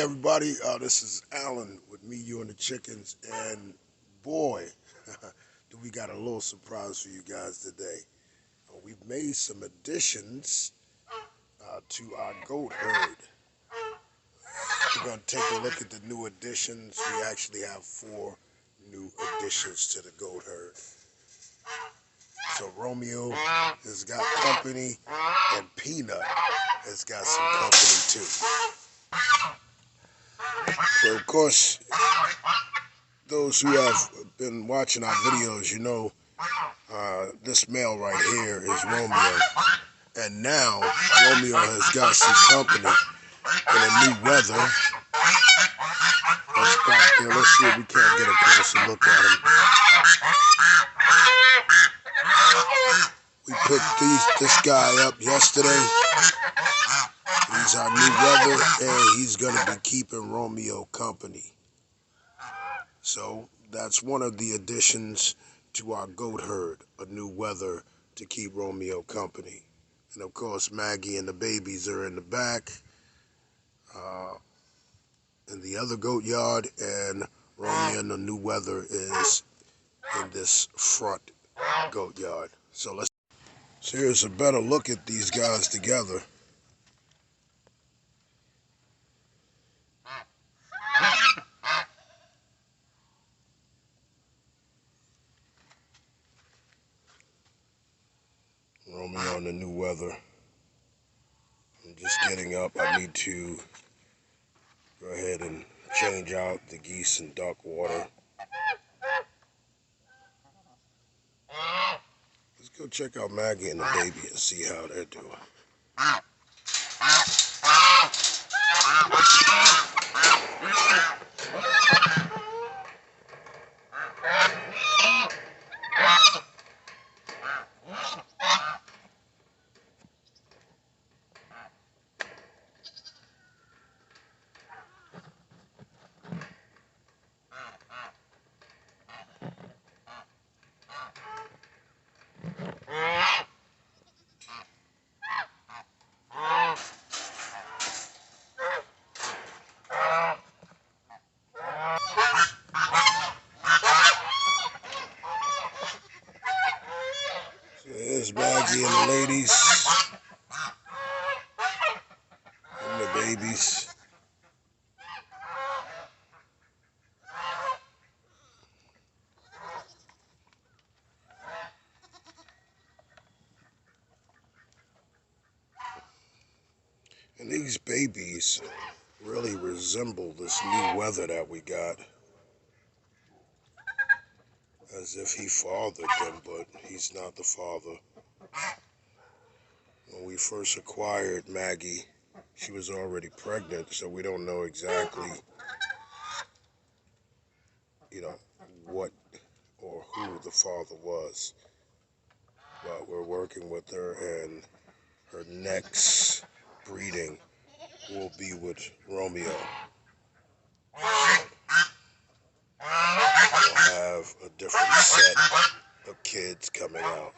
everybody, this is Alan with Me, You, and the Chickens, and boy, do we got a little surprise for you guys today. We've made some additions to our goat herd. We're going to take a look at the new additions. We actually have 4 new additions to the goat herd. So Romeo has got company, and Peanut has got some company too. So of course, those who have been watching our videos, you know this male right here is Romeo. And now Romeo has got some company in a new wether. That's back there. Let's see if we can't get a closer look at him. We picked this guy up yesterday. He's our new wether, and he's going to be keeping Romeo company. So that's one of the additions to our goat herd, a new wether to keep Romeo company. And of course, Maggie and the babies are in the back, in the other goat yard, and Romeo and the new wether is in this front goat yard. So here's a better look at these guys together. Romeo and the new wether. I'm just getting up. I need to go ahead and change out the geese and duck water. Let's go check out Maggie and the baby and see how they're doing. There's Maggie and the ladies and the babies. And these babies really resemble this new wether that we got. As if he fathered them, but he's not the father. When we first acquired Maggie, she was already pregnant, so we don't know exactly, what or who the father was. But we're working with her, and her next breeding will be with Romeo. We'll have a different set of kids coming out.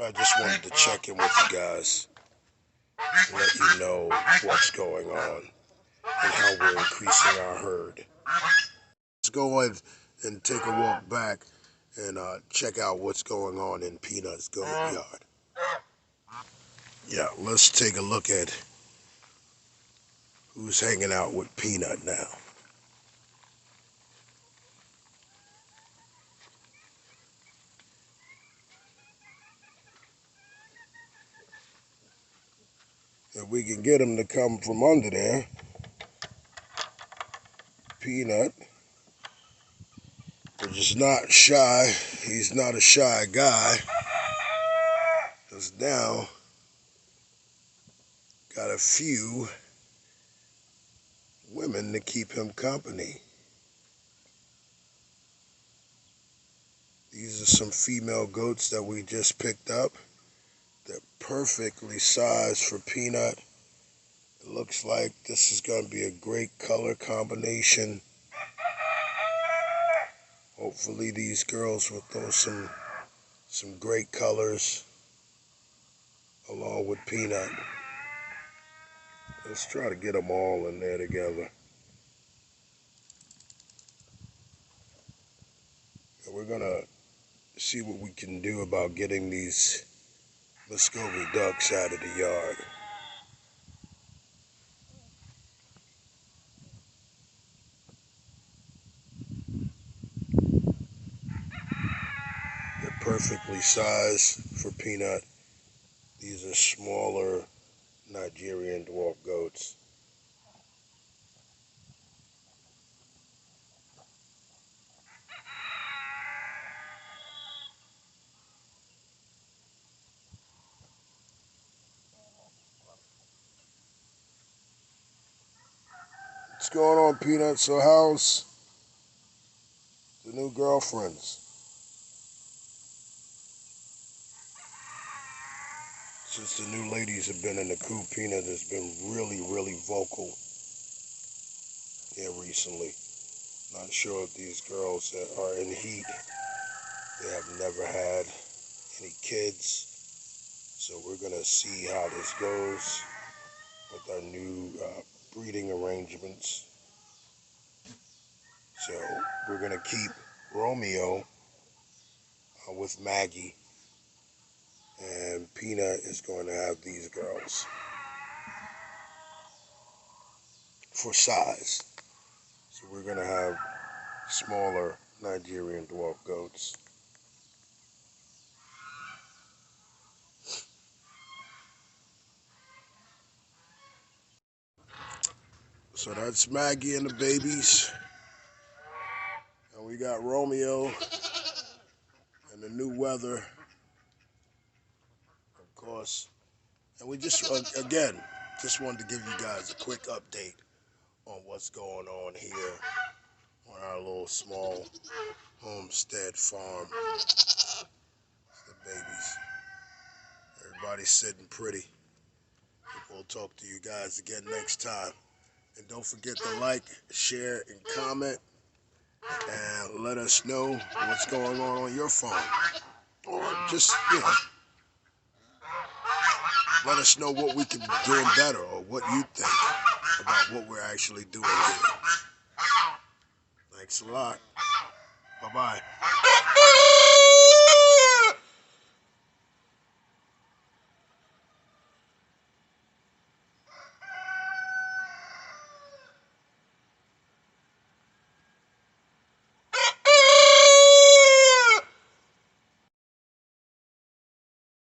I just wanted to check in with you guys and let you know what's going on and how we're increasing our herd. Let's go ahead and take a walk back and check out what's going on in Peanut's goat yard. Yeah, let's take a look at who's hanging out with Peanut now. If we can get him to come from under there, Peanut, which is not shy, he's not a shy guy, just now got a few women to keep him company. These are some female goats that we just picked up. They're perfectly sized for Peanut. It looks like this is going to be a great color combination. Hopefully these girls will throw some great colors along with Peanut. Let's try to get them all in there together. And we're gonna see what we can do about getting these Muscovy ducks out of the yard. They're perfectly sized for Peanut. These are smaller Nigerian dwarf goats. What's going on, Peanut? So how's the new girlfriends? Since the new ladies have been in the coop, Peanut has been really vocal here recently. Not sure if these girls that are in heat, they have never had any kids. So we're gonna see how this goes with our new breeding arrangements. So we're gonna keep Romeo with Maggie, and Peanut is going to have these girls for size. So we're gonna have smaller Nigerian dwarf goats. So that's Maggie and the babies. And we got Romeo and the new weather, of course. And we just, again, just wanted to give you guys a quick update on what's going on here on our little small homestead farm. It's the babies. Everybody's sitting pretty. We'll talk to you guys again next time. And don't forget to like, share, and comment. And let us know what's going on your farm. Or just, let us know what we can be doing better or what you think about what we're actually doing here. Thanks a lot. Bye-bye.